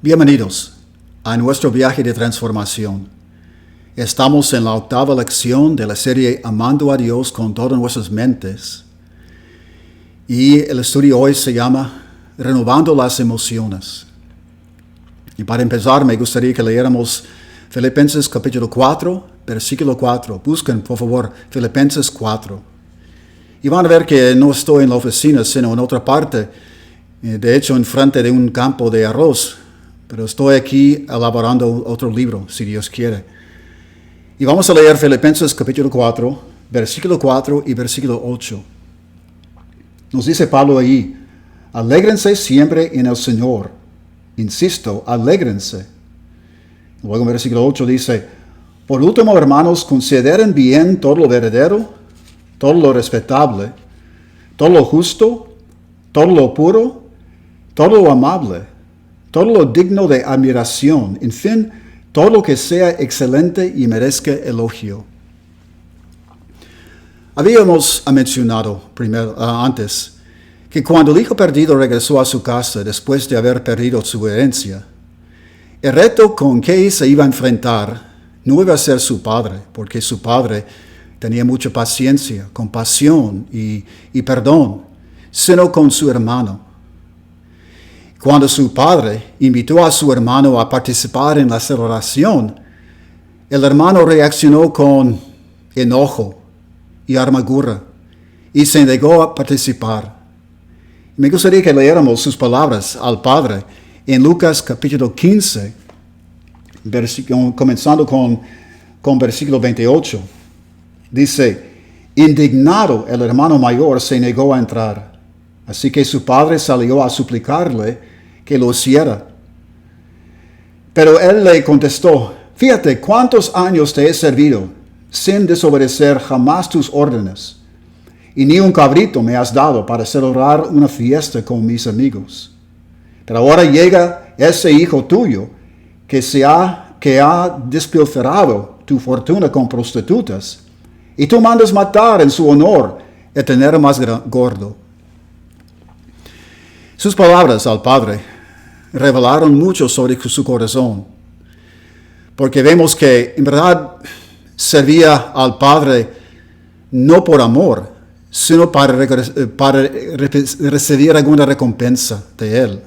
Bienvenidos a nuestro viaje de transformación. Estamos en la 8ª lección de la serie Amando a Dios con todas nuestras mentes. Y el estudio hoy se llama Renovando las emociones. Y para empezar me gustaría que leyéramos Filipenses capítulo 4, versículo 4. Busquen, por favor, Filipenses 4. Y van a ver que no estoy en la oficina, sino en otra parte. De hecho, enfrente de un campo de arroz. Pero estoy aquí elaborando otro libro, si Dios quiere. Y vamos a leer Filipenses capítulo 4, versículo 4 y versículo 8. Nos dice Pablo ahí, alégrense siempre en el Señor. Insisto, alégrense. Luego en versículo 8 dice, por último, hermanos, consideren bien todo lo verdadero, todo lo respetable, todo lo justo, todo lo puro, todo lo amable, todo lo digno de admiración, en fin, todo lo que sea excelente y merezca elogio. Habíamos mencionado antes que cuando el hijo perdido regresó a su casa después de haber perdido su herencia, el reto con que se iba a enfrentar no iba a ser su padre, porque su padre tenía mucha paciencia, compasión y perdón, sino con su hermano. Cuando su padre invitó a su hermano a participar en la celebración, el hermano reaccionó con enojo y amargura y se negó a participar. Me gustaría que leyéramos sus palabras al padre en Lucas capítulo 15, comenzando con versículo 28. Dice, indignado el hermano mayor se negó a entrar. Así que su padre salió a suplicarle que lo hiciera. Pero él le contestó, fíjate cuántos años te he servido sin desobedecer jamás tus órdenes, y ni un cabrito me has dado para celebrar una fiesta con mis amigos. Pero ahora llega ese hijo tuyo que ha despilfarrado tu fortuna con prostitutas, y tú mandas matar en su honor el tener más gordo. Sus palabras al padre revelaron mucho sobre su corazón, porque vemos que en verdad servía al padre no por amor, sino para recibir alguna recompensa de él.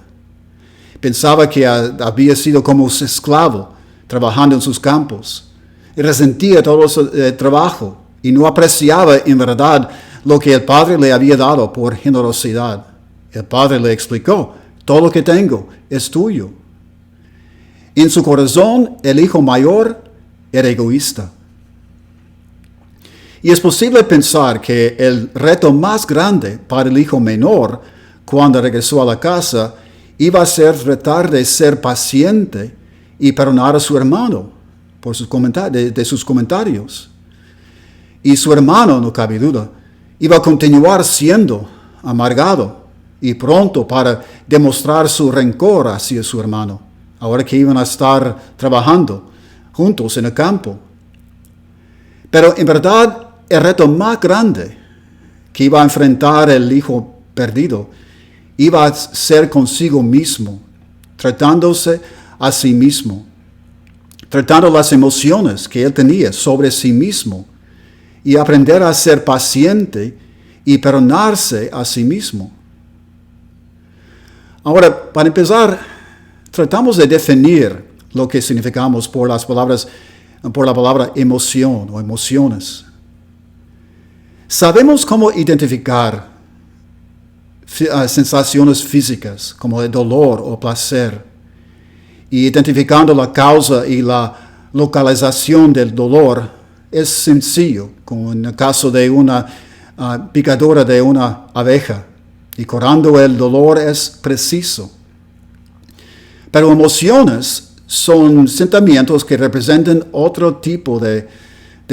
Pensaba que había sido como un esclavo trabajando en sus campos, y resentía todo ese trabajo, y no apreciaba en verdad lo que el padre le había dado por generosidad. El padre le explicó, todo lo que tengo es tuyo. En su corazón, el hijo mayor era egoísta. Y es posible pensar que el reto más grande para el hijo menor, cuando regresó a la casa, iba a ser tratar de ser paciente y perdonar a su hermano por sus comentarios. Y su hermano, no cabe duda, iba a continuar siendo amargado y pronto para demostrar su rencor hacia su hermano, ahora que iban a estar trabajando juntos en el campo. Pero en verdad, el reto más grande que iba a enfrentar el hijo perdido iba a ser consigo mismo, tratándose a sí mismo, tratando las emociones que él tenía sobre sí mismo y aprender a ser paciente y perdonarse a sí mismo. Ahora, para empezar, tratamos de definir lo que significamos por la palabra emoción o emociones. Sabemos cómo identificar sensaciones físicas como el dolor o placer, y identificando la causa y la localización del dolor es sencillo, como en el caso de una picadura de una abeja. Y curando el dolor es preciso. Pero emociones son sentimientos que representan otro tipo de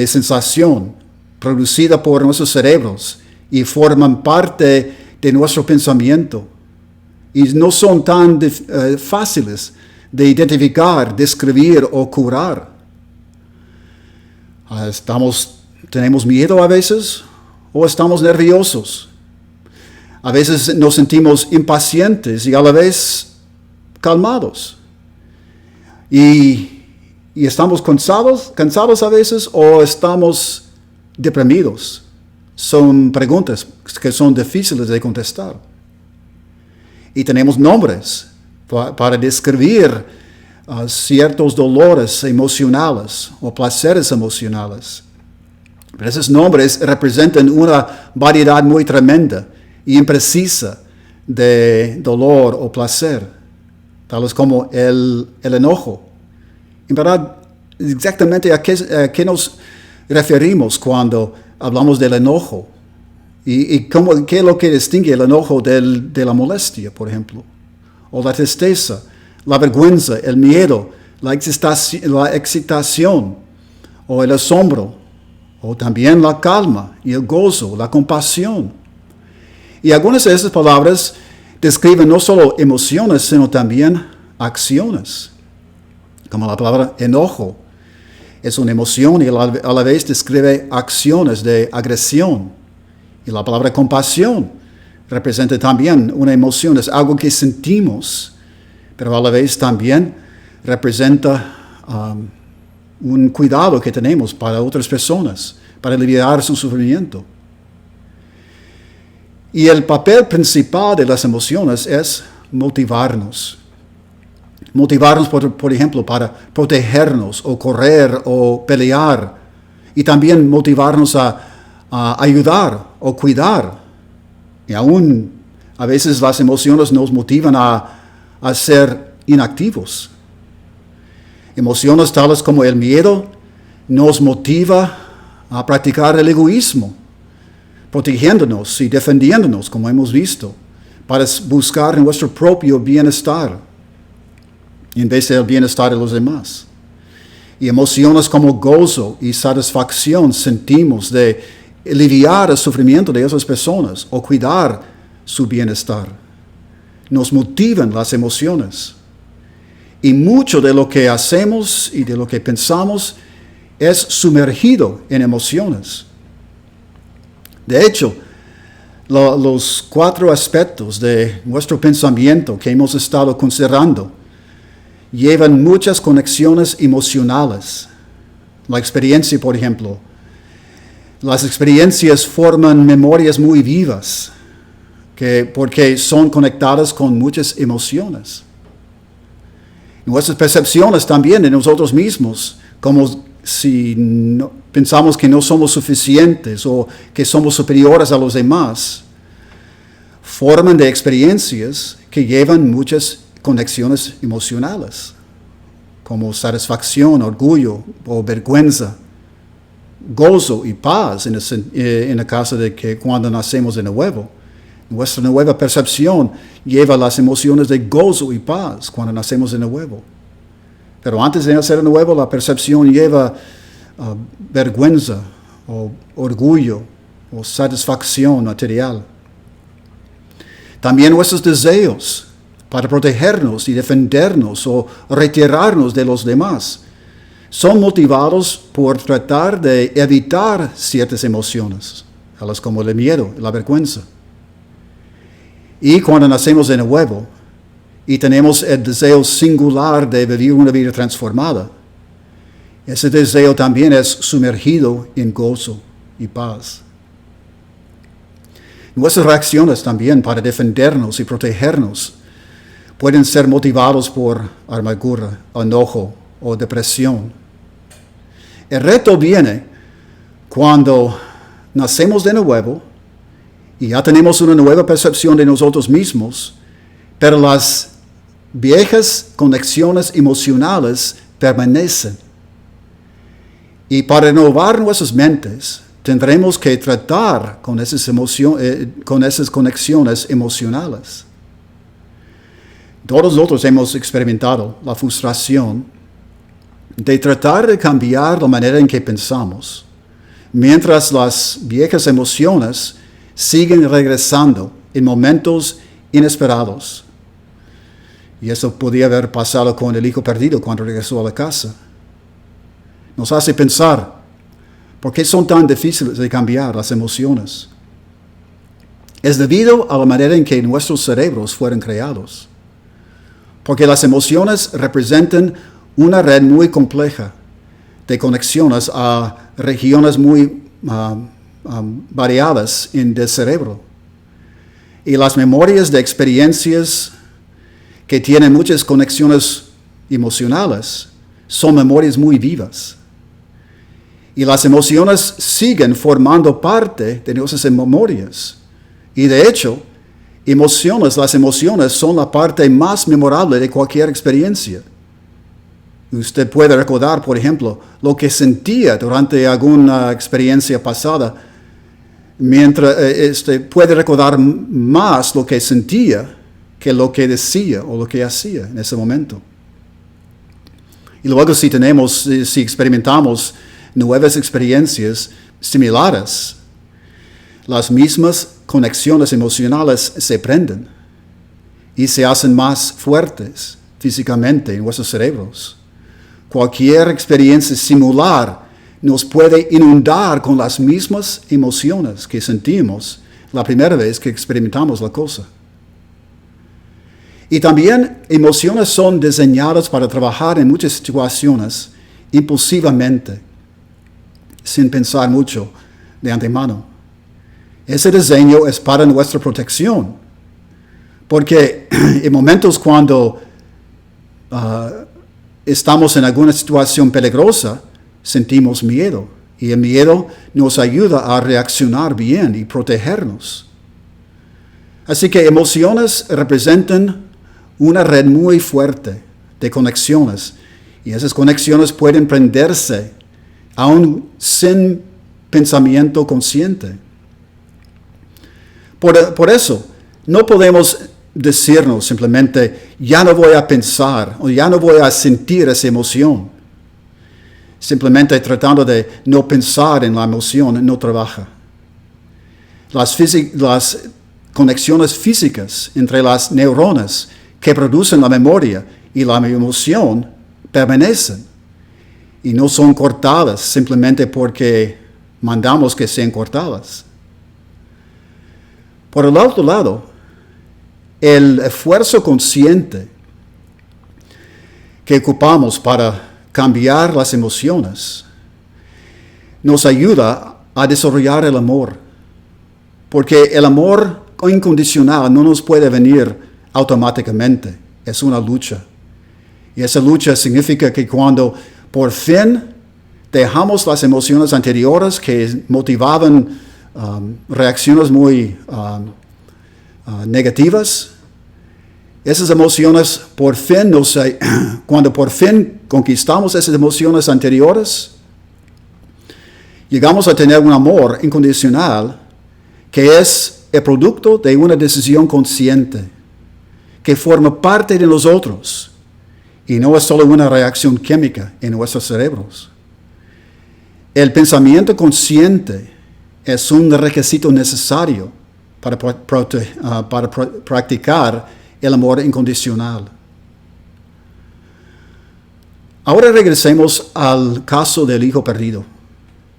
sensación producida por nuestros cerebros y forman parte de nuestro pensamiento. Y no son tan fáciles de identificar, describir o curar. Tenemos miedo a veces o estamos nerviosos. A veces nos sentimos impacientes y a la vez calmados. Y estamos cansados a veces o estamos deprimidos. Son preguntas que son difíciles de contestar. Y tenemos nombres para describir ciertos dolores emocionales o placeres emocionales. Pero esos nombres representan una variedad muy tremenda y imprecisa de dolor o placer, tales como el enojo. En verdad, exactamente a qué nos referimos cuando hablamos del enojo y qué es lo que distingue el enojo de la molestia, por ejemplo, o la tristeza, la vergüenza, el miedo, la excitación o el asombro, o también la calma y el gozo, la compasión. Y algunas de esas palabras describen no solo emociones, sino también acciones, como la palabra enojo. Es una emoción y a la vez describe acciones de agresión. Y la palabra compasión representa también una emoción, es algo que sentimos, pero a la vez también representa un cuidado que tenemos para otras personas, para aliviar su sufrimiento. Y el papel principal de las emociones es motivarnos. Motivarnos, por ejemplo, para protegernos o correr o pelear. Y también motivarnos a ayudar o cuidar. Y aún a veces las emociones nos motivan a ser inactivos. Emociones tales como el miedo nos motiva a practicar el egoísmo, protegiéndonos y defendiéndonos, como hemos visto, para buscar nuestro propio bienestar en vez del bienestar de los demás. Y emociones como gozo y satisfacción sentimos de aliviar el sufrimiento de esas personas o cuidar su bienestar. Nos motivan las emociones. Y mucho de lo que hacemos y de lo que pensamos es sumergido en emociones. De hecho, los 4 aspectos de nuestro pensamiento que hemos estado considerando llevan muchas conexiones emocionales. La experiencia, por ejemplo. Las experiencias forman memorias muy vivas porque son conectadas con muchas emociones. Nuestras percepciones también de nosotros mismos, como si pensamos que no somos suficientes o que somos superiores a los demás, forman de experiencias que llevan muchas conexiones emocionales, como satisfacción, orgullo o vergüenza, gozo y paz en el caso de que cuando nacemos de nuevo. Nuestra nueva percepción lleva las emociones de gozo y paz cuando nacemos de nuevo. Pero antes de nacer de nuevo, la percepción lleva vergüenza o orgullo o satisfacción material. También nuestros deseos para protegernos y defendernos o retirarnos de los demás son motivados por tratar de evitar ciertas emociones, tales como el miedo, la vergüenza. Y cuando nacemos de nuevo y tenemos el deseo singular de vivir una vida transformada, ese deseo también es sumergido en gozo y paz. Nuestras reacciones también para defendernos y protegernos pueden ser motivados por amargura, enojo o depresión. El reto viene cuando nacemos de nuevo y ya tenemos una nueva percepción de nosotros mismos, pero las viejas conexiones emocionales permanecen. Y para renovar nuestras mentes, tendremos que tratar con esas conexiones emocionales. Todos nosotros hemos experimentado la frustración de tratar de cambiar la manera en que pensamos, mientras las viejas emociones siguen regresando en momentos inesperados. Y eso podía haber pasado con el hijo perdido cuando regresó a la casa. Nos hace pensar, ¿por qué son tan difíciles de cambiar las emociones? Es debido a la manera en que nuestros cerebros fueron creados. Porque las emociones representan una red muy compleja de conexiones a regiones muy variadas del cerebro. Y las memorias de experiencias que tienen muchas conexiones emocionales son memorias muy vivas. Y las emociones siguen formando parte de nuestras memorias. Y de hecho, las emociones son la parte más memorable de cualquier experiencia. Usted puede recordar, por ejemplo, lo que sentía durante alguna experiencia pasada, mientras puede recordar más lo que sentía que lo que decía o lo que hacía en ese momento. Y luego si experimentamos nuevas experiencias similares, las mismas conexiones emocionales se prenden y se hacen más fuertes físicamente en nuestros cerebros. Cualquier experiencia similar nos puede inundar con las mismas emociones que sentimos la primera vez que experimentamos la cosa. Y también emociones son diseñadas para trabajar en muchas situaciones impulsivamente, sin pensar mucho de antemano. Ese diseño es para nuestra protección, porque en momentos cuando estamos en alguna situación peligrosa, sentimos miedo, y el miedo nos ayuda a reaccionar bien y protegernos. Así que emociones representan una red muy fuerte de conexiones, y esas conexiones pueden prenderse aún sin pensamiento consciente. Por eso, no podemos decirnos simplemente, ya no voy a pensar o ya no voy a sentir esa emoción. Simplemente tratando de no pensar en la emoción no trabaja. Las conexiones físicas entre las neuronas que producen la memoria y la emoción permanecen y no son cortadas simplemente porque mandamos que sean cortadas. Por el otro lado, el esfuerzo consciente que ocupamos para cambiar las emociones nos ayuda a desarrollar el amor, porque el amor incondicional no nos puede venir automáticamente, es una lucha. Y esa lucha significa que cuando por fin dejamos las emociones anteriores que motivaban reacciones muy negativas, esas emociones por fin cuando por fin conquistamos esas emociones anteriores, llegamos a tener un amor incondicional que es el producto de una decisión consciente que forma parte de nosotros y no es solo una reacción química en nuestros cerebros. El pensamiento consciente es un requisito necesario para practicar el amor incondicional. Ahora regresemos al caso del hijo perdido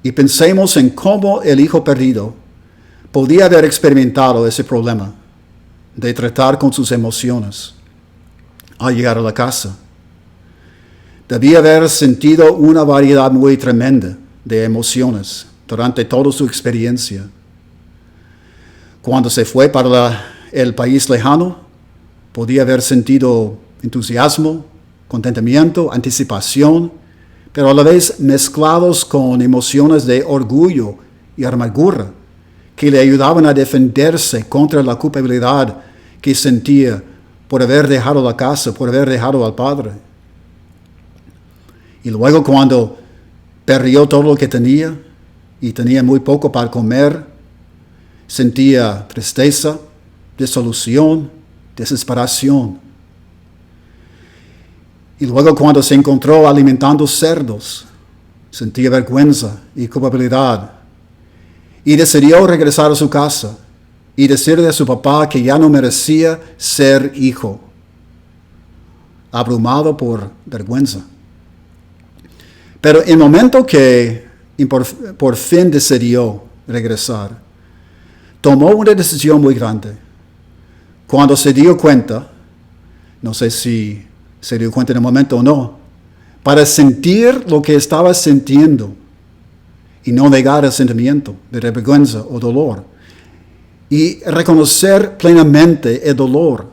y pensemos en cómo el hijo perdido podía haber experimentado ese problema de tratar con sus emociones al llegar a la casa. Debía haber sentido una variedad muy tremenda de emociones durante toda su experiencia. Cuando se fue para el país lejano, podía haber sentido entusiasmo, contentamiento, anticipación, pero a la vez mezclados con emociones de orgullo y amargura que le ayudaban a defenderse contra la culpabilidad que sentía por haber dejado la casa, por haber dejado al padre. Y luego cuando perdió todo lo que tenía y tenía muy poco para comer, sentía tristeza, desilusión, desesperación. Y luego cuando se encontró alimentando cerdos, sentía vergüenza y culpabilidad. Y decidió regresar a su casa y decirle a su papá que ya no merecía ser hijo, abrumado por vergüenza. Pero en el momento que por fin decidió regresar, tomó una decisión muy grande. Cuando se dio cuenta, no sé si se dio cuenta en el momento o no, para sentir lo que estaba sintiendo y no negar el sentimiento de vergüenza o dolor, y reconocer plenamente el dolor.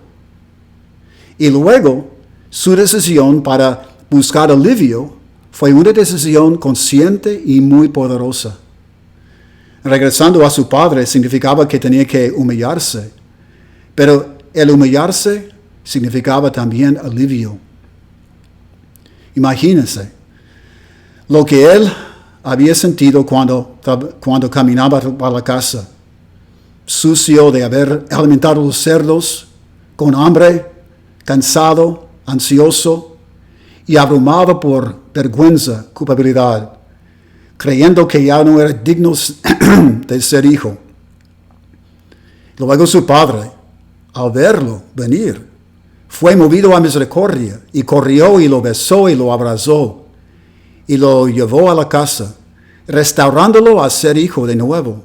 Y luego, su decisión para buscar alivio fue una decisión consciente y muy poderosa. Regresando a su padre significaba que tenía que humillarse, pero el humillarse significaba también alivio. Imagínense lo que él había sentido cuando caminaba para la casa, sucio de haber alimentado a los cerdos, con hambre, cansado, ansioso y abrumado por vergüenza, culpabilidad, creyendo que ya no era digno de ser hijo. Luego su padre, al verlo venir, fue movido a misericordia y corrió y lo besó y lo abrazó y lo llevó a la casa, restaurándolo a ser hijo de nuevo.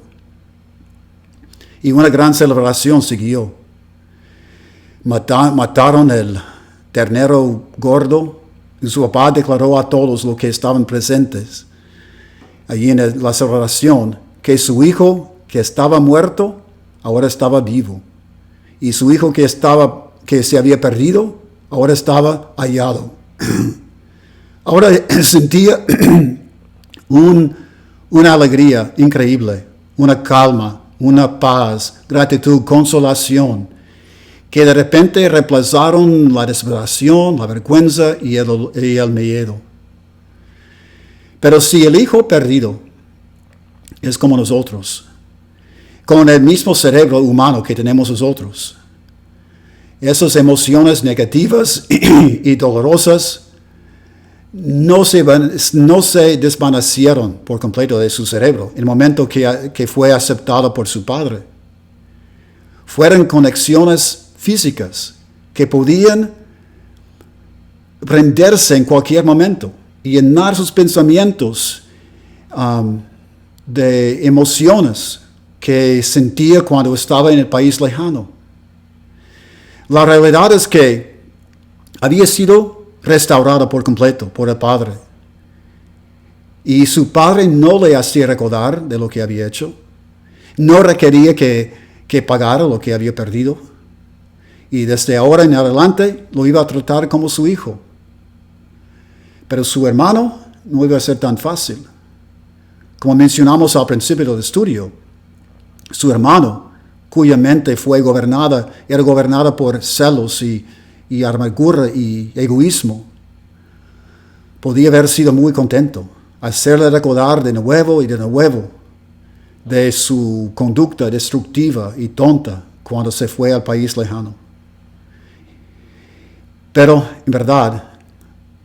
Y una gran celebración siguió. Mataron el ternero gordo y su papá declaró a todos los que estaban presentes allí en la celebración que su hijo que estaba muerto ahora estaba vivo y su hijo que se había perdido ahora estaba hallado. Ahora sentía una alegría increíble, una calma, una paz, gratitud, consolación, que de repente reemplazaron la desesperación, la vergüenza y el miedo. Pero si el hijo perdido es como nosotros, con el mismo cerebro humano que tenemos nosotros, esas emociones negativas y dolorosas no se desvanecieron por completo de su cerebro en el momento que fue aceptado por su padre. Fueron conexiones físicas que podían prenderse en cualquier momento y llenar sus pensamientos de emociones que sentía cuando estaba en el país lejano. La realidad es que había sido restaurada por completo por el Padre. Y su Padre no le hacía recordar de lo que había hecho. No requería que pagara lo que había perdido. Y desde ahora en adelante lo iba a tratar como su hijo. Pero su hermano no iba a ser tan fácil. Como mencionamos al principio del estudio, su hermano, cuya mente era gobernada por celos y amargura y egoísmo, podía haber sido muy contento, hacerle recordar de nuevo y de nuevo de su conducta destructiva y tonta cuando se fue al país lejano. Pero, en verdad,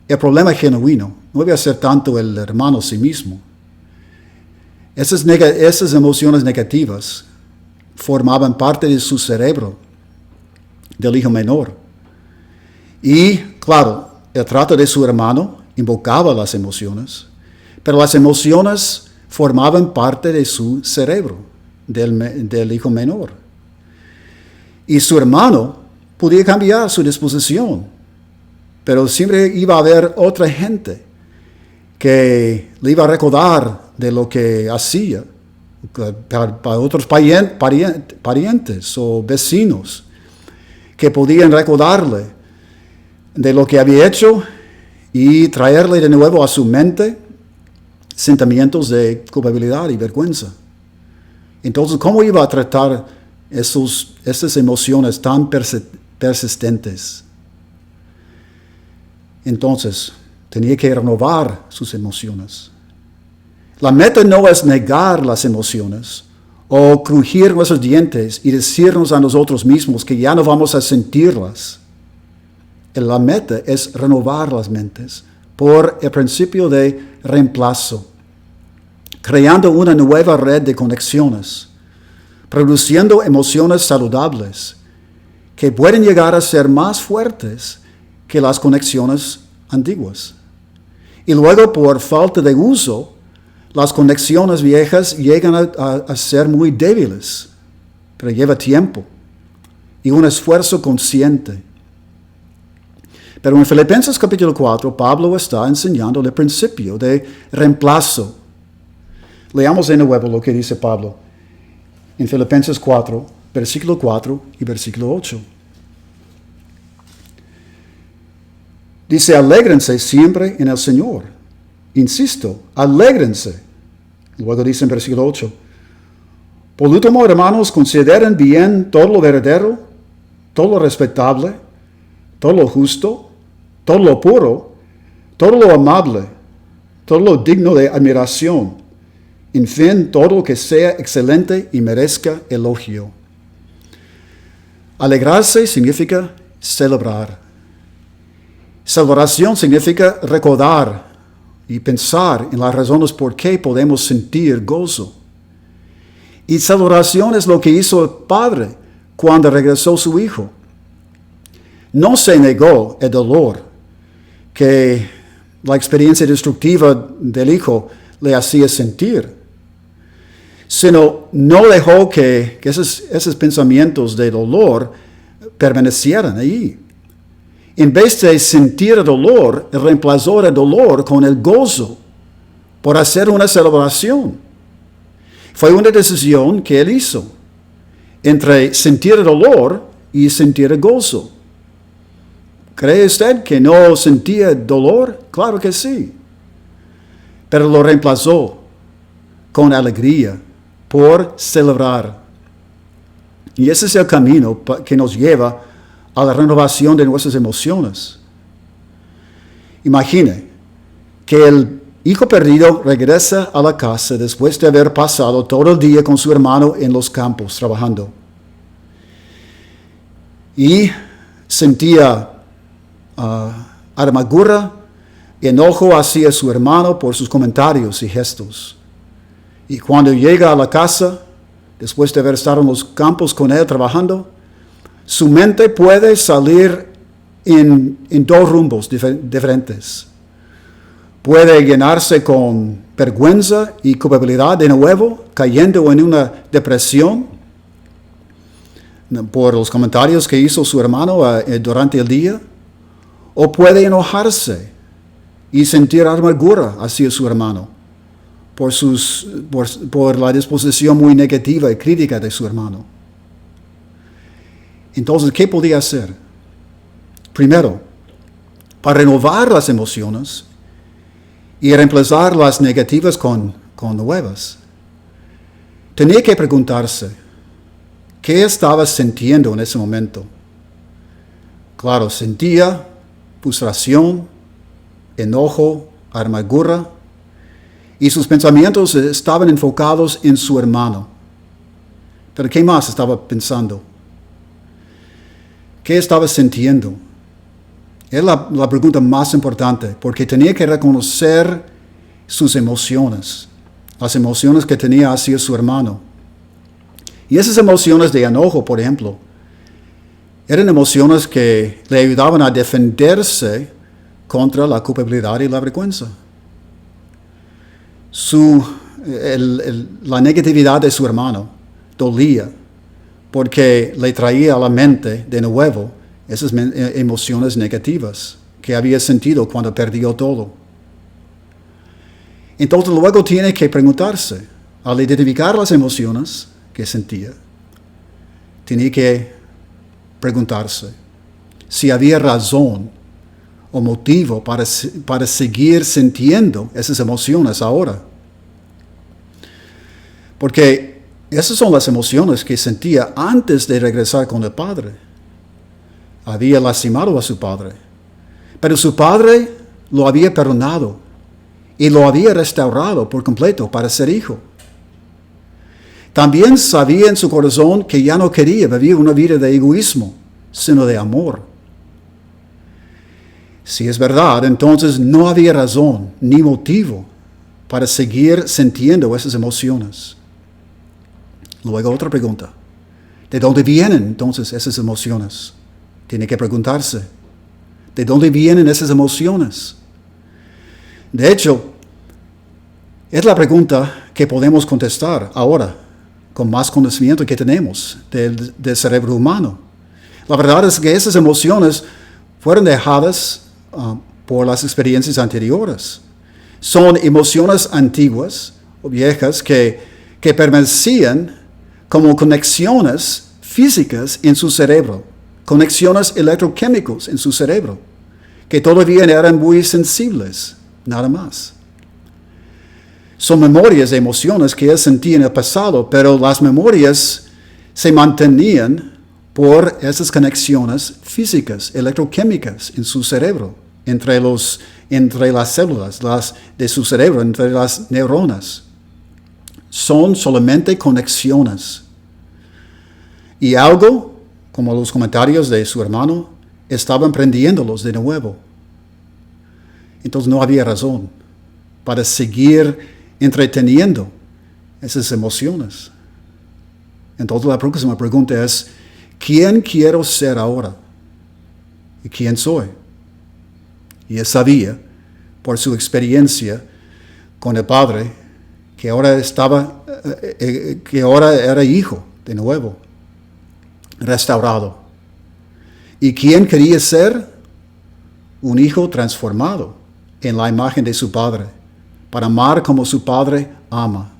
el problema genuino no iba a ser tanto el hermano sí mismo. Esas emociones negativas formaban parte de su cerebro, del hijo menor. Y, claro, el trato de su hermano invocaba las emociones, pero las emociones formaban parte de su cerebro, del hijo menor. Y su hermano podía cambiar su disposición, pero siempre iba a haber otra gente que le iba a recordar de lo que hacía, para otros parientes o vecinos que podían recordarle de lo que había hecho y traerle de nuevo a su mente sentimientos de culpabilidad y vergüenza. Entonces, ¿cómo iba a tratar esas emociones tan persistentes? Entonces, tenía que renovar sus emociones. La meta no es negar las emociones o crujir nuestros dientes y decirnos a nosotros mismos que ya no vamos a sentirlas. La meta es renovar las mentes por el principio de reemplazo, creando una nueva red de conexiones, produciendo emociones saludables que pueden llegar a ser más fuertes que las conexiones antiguas. Y luego, por falta de uso, las conexiones viejas llegan a ser muy débiles, pero lleva tiempo y un esfuerzo consciente. Pero en Filipenses capítulo 4, Pablo está enseñando el principio de reemplazo. Leamos de nuevo lo que dice Pablo en Filipenses 4, versículo 4 y versículo 8. Dice, alégrense siempre en el Señor. Insisto, alégrense. Luego dice en versículo 8, por último, hermanos, consideren bien todo lo verdadero, todo lo respetable, todo lo justo, todo lo puro, todo lo amable, todo lo digno de admiración, en fin, todo lo que sea excelente y merezca elogio. Alegrarse significa celebrar. Celebración significa recordar y pensar en las razones por qué podemos sentir gozo. Y celebración es lo que hizo el Padre cuando regresó su Hijo. No se negó el dolor que la experiencia destructiva del Hijo le hacía sentir, sino no dejó que esos pensamientos de dolor permanecieran ahí. En vez de sentir el dolor, reemplazó el dolor con el gozo por hacer una celebración. Fue una decisión que él hizo entre sentir el dolor y sentir el gozo. ¿Cree usted que no sentía dolor? Claro que sí. Pero lo reemplazó con alegría por celebrar. Y ese es el camino que nos lleva a la renovación de nuestras emociones. Imagine que el hijo perdido regresa a la casa después de haber pasado todo el día con su hermano en los campos trabajando. Y sentía amargura, enojo hacia su hermano por sus comentarios y gestos. Y cuando llega a la casa, después de haber estado en los campos con él trabajando, su mente puede salir en dos rumbos diferentes. Puede llenarse con vergüenza y culpabilidad de nuevo, cayendo en una depresión por los comentarios que hizo su hermano durante el día. O puede enojarse y sentir amargura hacia su hermano por la disposición muy negativa y crítica de su hermano. Entonces, ¿qué podía hacer? Primero, para renovar las emociones y reemplazar las negativas con nuevas, tenía que preguntarse, ¿qué estaba sintiendo en ese momento? Claro, sentía frustración, enojo, amargura, y sus pensamientos estaban enfocados en su hermano. Pero ¿qué más estaba pensando? ¿Qué estaba sintiendo? Es la pregunta más importante, porque tenía que reconocer sus emociones, las emociones que tenía hacia su hermano. Y esas emociones de enojo, por ejemplo, eran emociones que le ayudaban a defenderse contra la culpabilidad y la vergüenza. La negatividad de su hermano dolía porque le traía a la mente de nuevo esas emociones negativas que había sentido cuando perdió todo. Entonces luego tiene que preguntarse, al identificar las emociones que sentía, tiene que preguntarse si había razón o motivo para seguir sintiendo esas emociones ahora. Porque esas son las emociones que sentía antes de regresar con el Padre. Había lastimado a su padre, pero su padre lo había perdonado y lo había restaurado por completo para ser hijo. También sabía en su corazón que ya no quería vivir una vida de egoísmo, sino de amor. Si es verdad, entonces no había razón ni motivo para seguir sintiendo esas emociones. Luego otra pregunta. ¿De dónde vienen entonces esas emociones? Tiene que preguntarse. ¿De dónde vienen esas emociones? De hecho, es la pregunta que podemos contestar ahora, con más conocimiento que tenemos del cerebro humano. La verdad es que esas emociones fueron dejadas por las experiencias anteriores. Son emociones antiguas o viejas que permanecían como conexiones físicas en su cerebro, conexiones electroquímicas en su cerebro, que todavía eran muy sensibles, nada más. Son memorias de emociones que él sentía en el pasado, pero las memorias se mantenían por esas conexiones físicas, electroquímicas en su cerebro, entre las células de su cerebro, entre las neuronas. Son solamente conexiones. Y algo, como los comentarios de su hermano, estaban prendiéndolos de nuevo. Entonces no había razón para seguir entreteniendo esas emociones. Entonces la próxima pregunta es, ¿quién quiero ser ahora? ¿Y quién soy? Y él sabía, por su experiencia con el Padre, que ahora era hijo de nuevo, restaurado. ¿Y quién quería ser? Un hijo transformado en la imagen de su Padre, para amar como su Padre ama.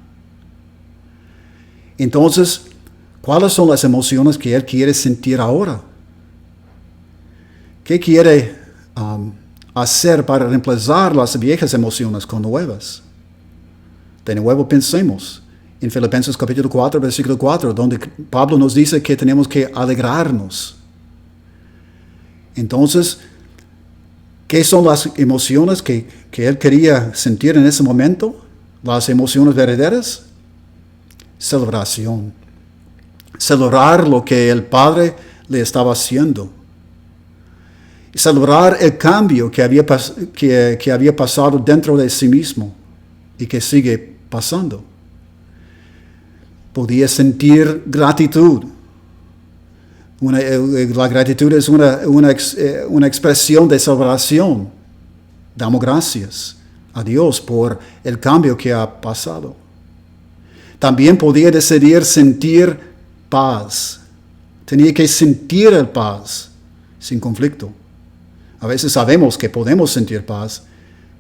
Entonces, ¿cuáles son las emociones que él quiere sentir ahora? ¿Qué quiere hacer para reemplazar las viejas emociones con nuevas? De nuevo pensemos en Filipenses capítulo 4, versículo 4, donde Pablo nos dice que tenemos que alegrarnos. Entonces, ¿qué son las emociones que él quería sentir en ese momento? Las emociones verdaderas. Celebración. Celebrar lo que el Padre le estaba haciendo. Celebrar el cambio que había pasado dentro de sí mismo y que sigue pasando. Podía sentir gratitud. La gratitud es una expresión de celebración. Damos gracias a Dios por el cambio que ha pasado. También podía decidir sentir paz. Tenía que sentir el paz sin conflicto. A veces sabemos que podemos sentir paz,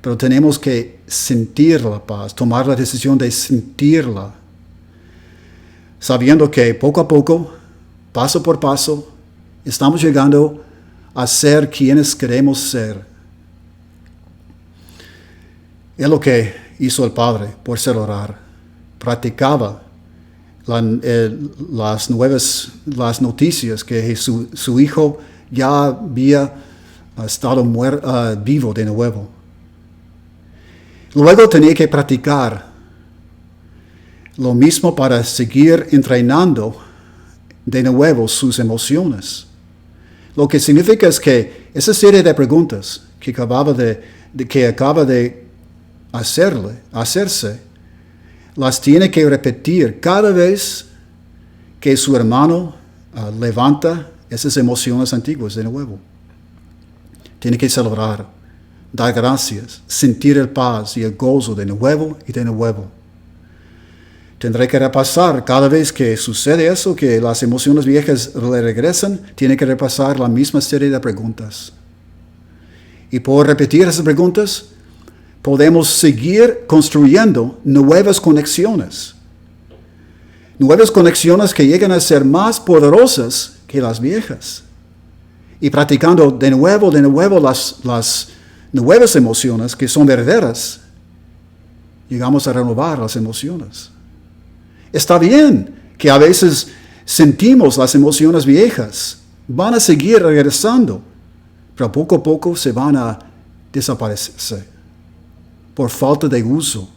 pero tenemos que sentir la paz, tomar la decisión de sentirla, sabiendo que poco a poco, paso por paso, estamos llegando a ser quienes queremos ser. Es lo que hizo el Padre por celebrar. Practicaba las noticias que su hijo ya había estado vivo de nuevo. Luego tenía que practicar lo mismo para seguir entrenando de nuevo sus emociones. Lo que significa es que esa serie de preguntas que acaba de hacerse, las tiene que repetir cada vez que su hermano levanta esas emociones antiguas de nuevo. Tiene que celebrar, dar gracias, sentir el paz y el gozo de nuevo y de nuevo. Tendré que repasar cada vez que sucede eso, que las emociones viejas le regresan, tiene que repasar la misma serie de preguntas. Y por repetir esas preguntas, podemos seguir construyendo nuevas conexiones. Nuevas conexiones que llegan a ser más poderosas que las viejas. Y practicando de nuevo las nuevas emociones que son verdaderas, llegamos a renovar las emociones. Está bien que a veces sentimos las emociones viejas, van a seguir regresando, pero poco a poco se van a desaparecer por falta de uso.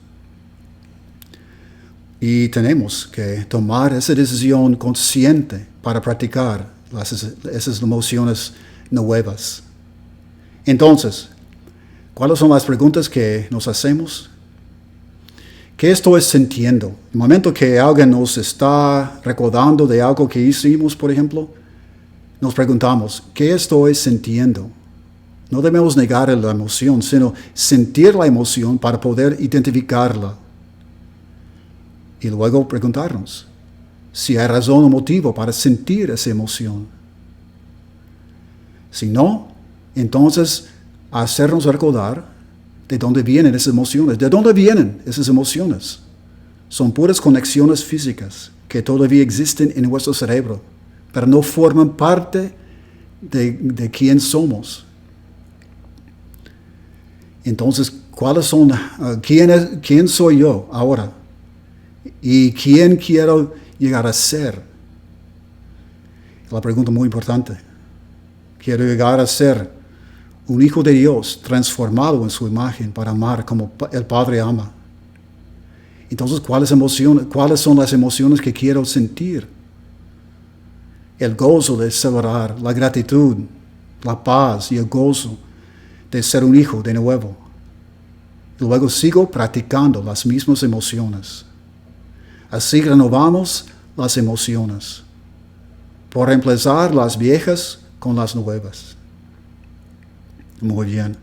Y tenemos que tomar esa decisión consciente para practicar esas emociones nuevas. Entonces, ¿cuáles son las preguntas que nos hacemos? ¿Qué estoy sintiendo? En el momento que alguien nos está recordando de algo que hicimos, por ejemplo, nos preguntamos, ¿qué estoy sintiendo? No debemos negar la emoción, sino sentir la emoción para poder identificarla. Y luego preguntarnos si hay razón o motivo para sentir esa emoción. Si no, Entonces, hacernos recordar de dónde vienen esas emociones. ¿De dónde vienen esas emociones? Son puras conexiones físicas que todavía existen en nuestro cerebro, pero no forman parte de quién somos. Entonces, ¿cuáles son? ¿Quién soy yo ahora? ¿Y quién quiero llegar a ser? La pregunta muy importante. Quiero llegar a ser un hijo de Dios transformado en su imagen para amar como el Padre ama. Entonces, ¿cuáles son las emociones que quiero sentir? El gozo de celebrar, la gratitud, la paz y el gozo de ser un hijo de nuevo. Y luego sigo practicando las mismas emociones. Así renovamos las emociones, por reemplazar las viejas con las nuevas. Muy bien.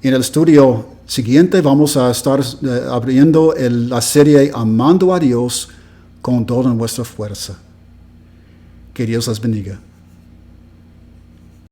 En el estudio siguiente vamos a estar abriendo la serie Amando a Dios con toda nuestra fuerza. Que Dios les bendiga.